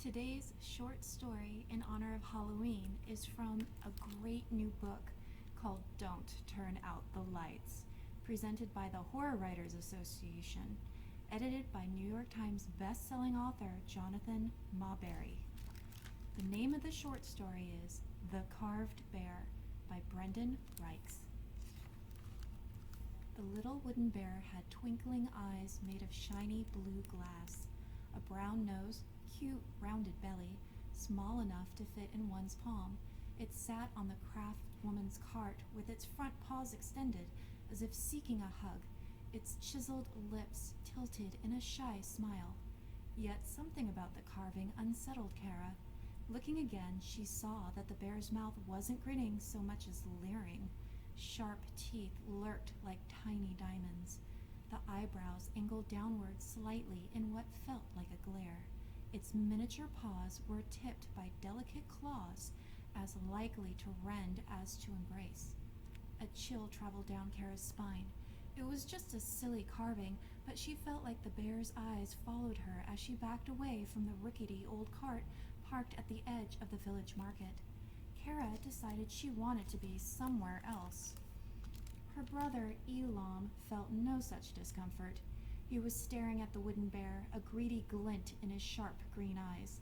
Today's short story in honor of Halloween is from a great new book called Don't Turn Out the Lights, presented by the Horror Writers Association, edited by New York Times best-selling author Jonathan Maberry. The name of the short story is The Carved Bear by Brendan Reichs. The little wooden bear had twinkling eyes made of shiny blue glass, a brown nose, cute rounded belly, small enough to fit in one's palm. It sat on the craft woman's cart with its front paws extended as if seeking a hug, its chiseled lips tilted in a shy smile. Yet something about the carving unsettled Kara. Looking again, she saw that the bear's mouth wasn't grinning so much as leering. Sharp teeth lurked like tiny diamonds. The eyebrows angled downward slightly in what felt like a glare. Its miniature paws were tipped by delicate claws, as likely to rend as to embrace. A chill traveled down Kara's spine. It was just a silly carving, but she felt like the bear's eyes followed her as she backed away from the rickety old cart parked at the edge of the village market. Kara decided she wanted to be somewhere else. Her brother, Elam, felt no such discomfort. He was staring at the wooden bear, a greedy glint in his sharp green eyes.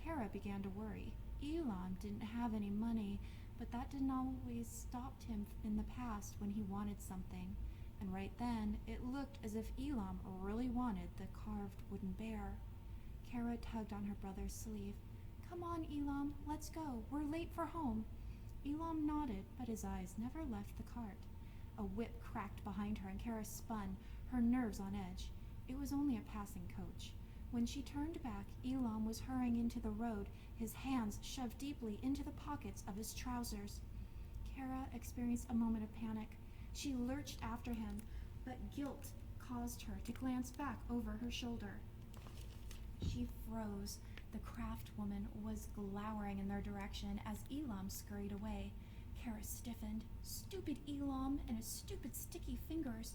Kara began to worry. Elam didn't have any money, but that didn't always stop him in the past when he wanted something. And right then, it looked as if Elam really wanted the carved wooden bear. Kara tugged on her brother's sleeve. "Come on, Elam, let's go. We're late for home." Elam nodded, but his eyes never left the cart. A whip cracked behind her and Kara spun, her nerves on edge. It was only a passing coach. When she turned back, Elam was hurrying into the road, his hands shoved deeply into the pockets of his trousers. Kara experienced a moment of panic. She lurched after him, but guilt caused her to glance back over her shoulder. She froze. The craft woman was glowering in their direction as Elam scurried away. Kara stiffened. Stupid Elam and his stupid sticky fingers.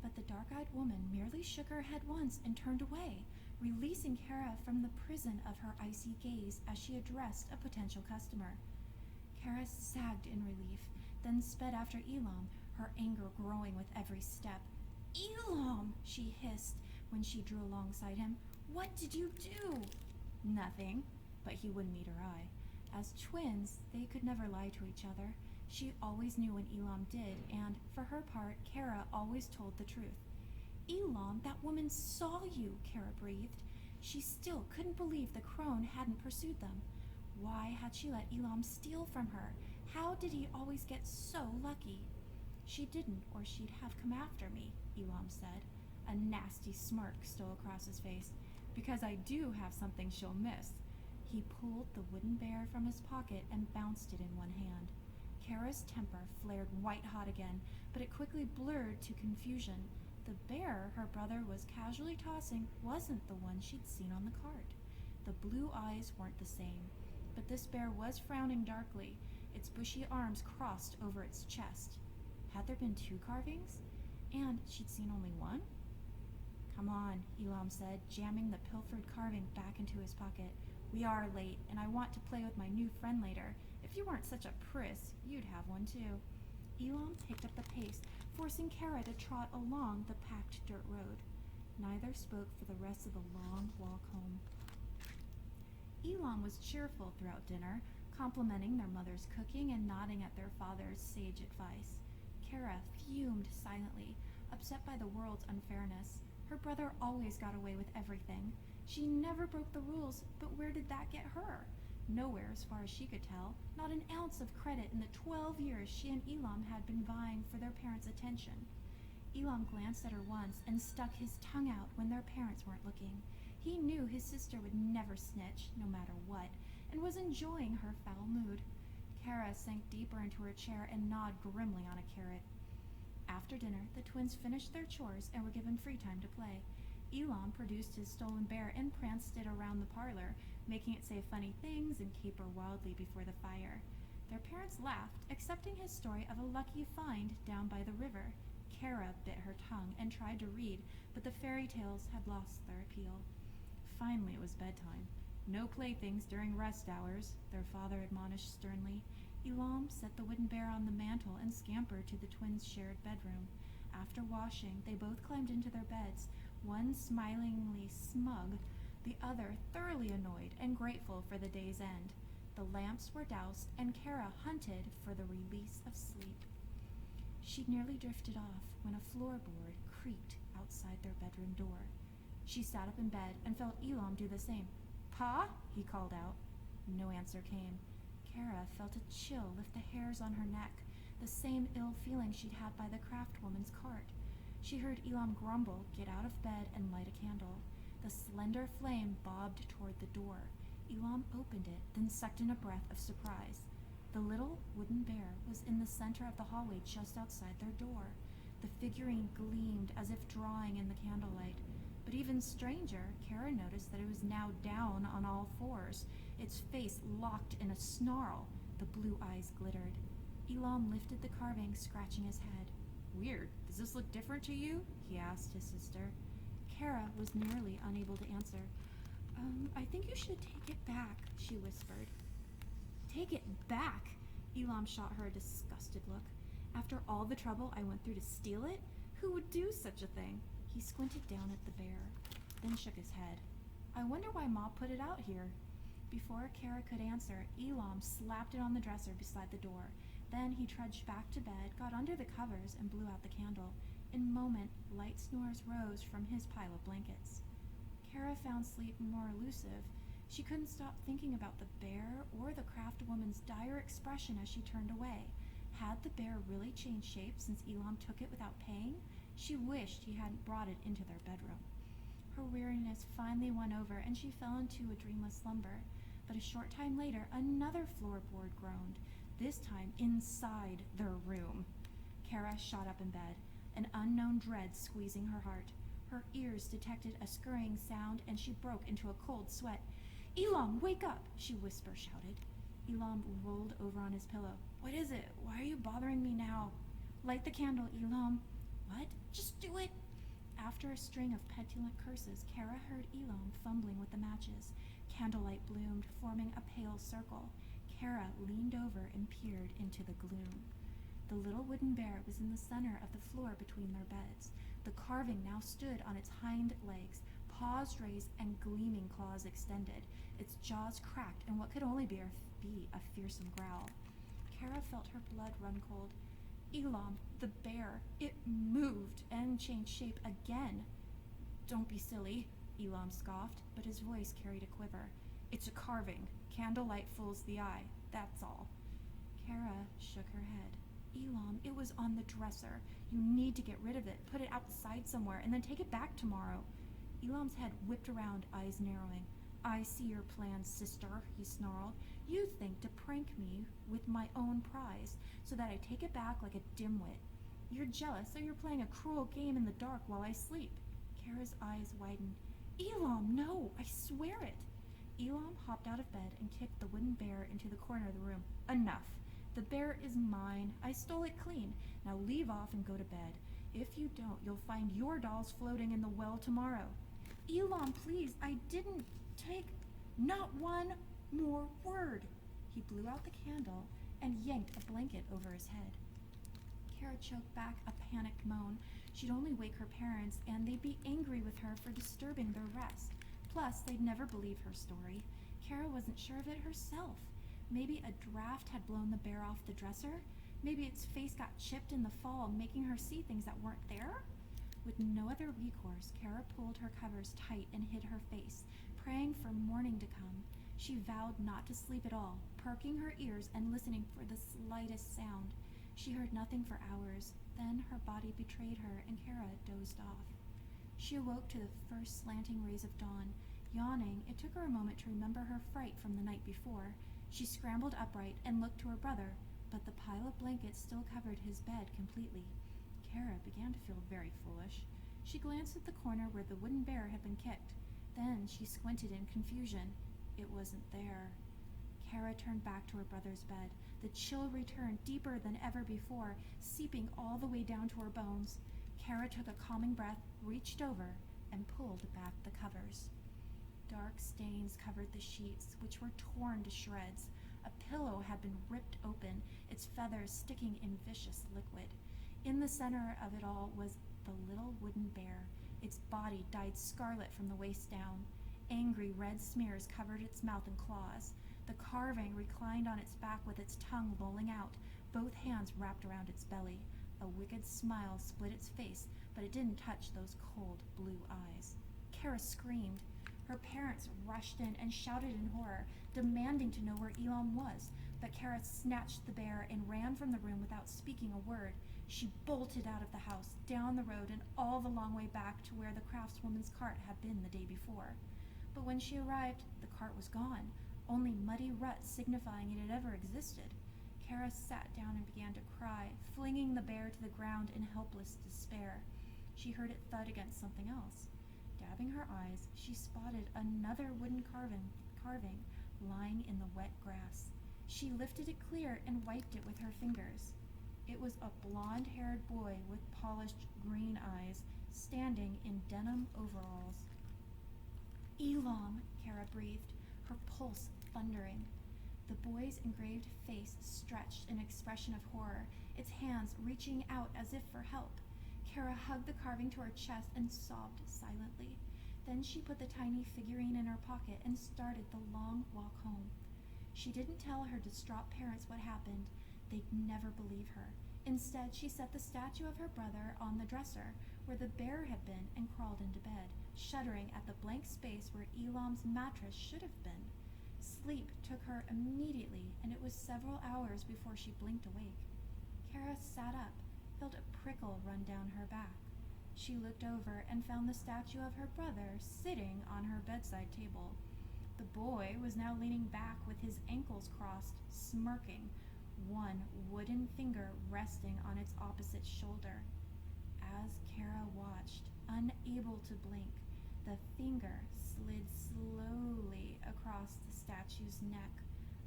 But the dark-eyed woman merely shook her head once and turned away, releasing Kara from the prison of her icy gaze as she addressed a potential customer. Kara sagged in relief, then sped after Elam, her anger growing with every step. "Elam!" she hissed when she drew alongside him. "What did you do?" "Nothing," but he wouldn't meet her eye. As twins, they could never lie to each other. She always knew when Elam did, and, for her part, Kara always told the truth. "Elam, that woman saw you," Kara breathed. She still couldn't believe the crone hadn't pursued them. Why had she let Elam steal from her? How did he always get so lucky? "She didn't, or she'd have come after me," Elam said. A nasty smirk stole across his face. "Because I do have something she'll miss." He pulled the wooden bear from his pocket and bounced it in one hand. Kara's temper flared white-hot again, but it quickly blurred to confusion. The bear her brother was casually tossing wasn't the one she'd seen on the cart. The blue eyes weren't the same, but this bear was frowning darkly, its bushy arms crossed over its chest. Had there been two carvings? And she'd seen only one? "Come on," Elam said, jamming the pilfered carving back into his pocket. "We are late, and I want to play with my new friend later. If you weren't such a priss, you'd have one too." Elam picked up the pace, forcing Kara to trot along the packed dirt road. Neither spoke for the rest of the long walk home. Elam was cheerful throughout dinner, complimenting their mother's cooking and nodding at their father's sage advice. Kara fumed silently, upset by the world's unfairness. Her brother always got away with everything. She never broke the rules, but where did that get her? Nowhere, as far as she could tell. Not an ounce of credit in the 12 years she and Elam had been vying for their parents' attention. Elam glanced at her once and stuck his tongue out when their parents weren't looking. He knew his sister would never snitch, no matter what, and was enjoying her foul mood. Kara sank deeper into her chair and gnawed grimly on a carrot. After dinner, the twins finished their chores and were given free time to play. Elam produced his stolen bear and pranced it around the parlor, making it say funny things and caper wildly before the fire. Their parents laughed, accepting his story of a lucky find down by the river. Kara bit her tongue and tried to read, but the fairy tales had lost their appeal. Finally it was bedtime. No playthings during rest hours, their father admonished sternly. Elam set the wooden bear on the mantel and scampered to the twins' shared bedroom. After washing, they both climbed into their beds, one smilingly smug, the other thoroughly annoyed and grateful for the day's end. The lamps were doused, and Kara hunted for the release of sleep. She'd nearly drifted off when a floorboard creaked outside their bedroom door. She sat up in bed and felt Elam do the same. "Pa?" he called out. No answer came. Kara felt a chill lift the hairs on her neck, the same ill feeling she'd had by the craft woman's cart. She heard Elam grumble, get out of bed, and light a candle. The slender flame bobbed toward the door. Elam opened it, then sucked in a breath of surprise. The little wooden bear was in the center of the hallway just outside their door. The figurine gleamed as if drawing in the candlelight. But even stranger, Kara noticed that it was now down on all fours, its face locked in a snarl. The blue eyes glittered. Elam lifted the carving, scratching his head. "Weird. Does this look different to you?" he asked his sister. Kara was nearly unable to answer. I think you should take it back," she whispered. "Take it back?" Elam shot her a disgusted look. "After all the trouble I went through to steal it? Who would do such a thing?" He squinted down at the bear, then shook his head. "I wonder why Ma put it out here." Before Kara could answer, Elam slapped it on the dresser beside the door. Then he trudged back to bed, got under the covers, and blew out the candle. In a moment, light snores rose from his pile of blankets. Kara found sleep more elusive. She couldn't stop thinking about the bear or the craft woman's dire expression as she turned away. Had the bear really changed shape since Elam took it without paying? She wished he hadn't brought it into their bedroom. Her weariness finally won over, and she fell into a dreamless slumber. But a short time later, another floorboard groaned, this time inside their room. Kara shot up in bed, an unknown dread squeezing her heart. Her ears detected a scurrying sound, and she broke into a cold sweat. "Elam, wake up!" she shouted. Elam rolled over on his pillow. "What is it? Why are you bothering me now?" "Light the candle, Elam." "What? Just do it!" After a string of petulant curses, Kara heard Elam fumbling with the matches. Candlelight bloomed, forming a pale circle. Kara leaned over and peered into the gloom. The little wooden bear was in the center of the floor between their beds. The carving now stood on its hind legs, paws raised and gleaming claws extended. Its jaws cracked in what could only be a fearsome growl. Kara felt her blood run cold. Elam, the bear, it moved and changed shape again. "Don't be silly," Elam scoffed, but his voice carried a quiver. "It's a carving. Candlelight fools the eye, that's all." Kara shook her head. "Elam, it was on the dresser. You need to get rid of it, put it outside somewhere, and then take it back tomorrow." Elam's head whipped around, eyes narrowing. "I see your plan, sister," he snarled. "You think to prank me with my own prize, so that I take it back like a dimwit. You're jealous, so you're playing a cruel game in the dark while I sleep." Kara's eyes widened. "Elam, no, I swear it." Elam hopped out of bed and kicked the wooden bear into the corner of the room. "Enough. The bear is mine. I stole it clean. Now leave off and go to bed. If you don't, you'll find your dolls floating in the well tomorrow." "Elam, please, I didn't take not one more word." He blew out the candle and yanked a blanket over his head. Kara choked back a panicked moan. She'd only wake her parents, and they'd be angry with her for disturbing their rest. Plus, they'd never believe her story. Kara wasn't sure of it herself. Maybe a draft had blown the bear off the dresser. Maybe its face got chipped in the fall, making her see things that weren't there. With no other recourse, Kara pulled her covers tight and hid her face, praying for morning to come. She vowed not to sleep at all, perking her ears and listening for the slightest sound. She heard nothing for hours. Then her body betrayed her, and Kara dozed off. She awoke to the first slanting rays of dawn. Yawning, it took her a moment to remember her fright from the night before. She scrambled upright and looked to her brother, but the pile of blankets still covered his bed completely. Kara began to feel very foolish. She glanced at the corner where the wooden bear had been kicked. Then she squinted in confusion. It wasn't there. Kara turned back to her brother's bed. The chill returned deeper than ever before, seeping all the way down to her bones. Kara took a calming breath, reached over, and pulled back the covers. Dark stains covered the sheets, which were torn to shreds. A pillow had been ripped open, its feathers sticking in vicious liquid. In the center of it all was the little wooden bear. Its body dyed scarlet from the waist down. Angry red smears covered its mouth and claws. The carving reclined on its back with its tongue lolling out, both hands wrapped around its belly. A wicked smile split its face, but it didn't touch those cold blue eyes. Kara screamed. Her parents rushed in and shouted in horror, demanding to know where Elam was, but Kara snatched the bear and ran from the room without speaking a word. She bolted out of the house, down the road, and all the long way back to where the craftswoman's cart had been the day before. But when she arrived, the cart was gone, only muddy ruts signifying it had ever existed. Kara sat down and began to cry, flinging the bear to the ground in helpless despair. She heard it thud against something else. Dabbing her eyes, she spotted another wooden carving lying in the wet grass. She lifted it clear and wiped it with her fingers. It was a blonde-haired boy with polished green eyes, standing in denim overalls. "Elam," Kara breathed, her pulse thundering. The boy's engraved face stretched in an expression of horror, its hands reaching out as if for help. Kara hugged the carving to her chest and sobbed silently. Then she put the tiny figurine in her pocket and started the long walk home. She didn't tell her distraught parents what happened. They'd never believe her. Instead, she set the statue of her brother on the dresser, where the bear had been, and crawled into bed, shuddering at the blank space where Elam's mattress should have been. Sleep took her immediately, and it was several hours before she blinked awake. Kara sat up, felt a prickle run down her back. She looked over and found the statue of her brother sitting on her bedside table. The boy was now leaning back with his ankles crossed, smirking, one wooden finger resting on its opposite shoulder. As Kara watched, unable to blink, the finger slid slowly across the statue's neck.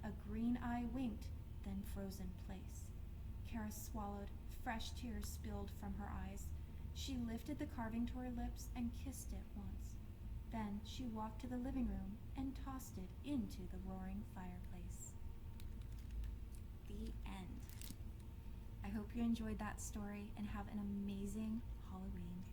A green eye winked, then froze in place. Kara swallowed. Fresh tears spilled from her eyes. She lifted the carving to her lips and kissed it once. Then she walked to the living room and tossed it into the roaring fireplace. The end. I hope you enjoyed that story and have an amazing Halloween.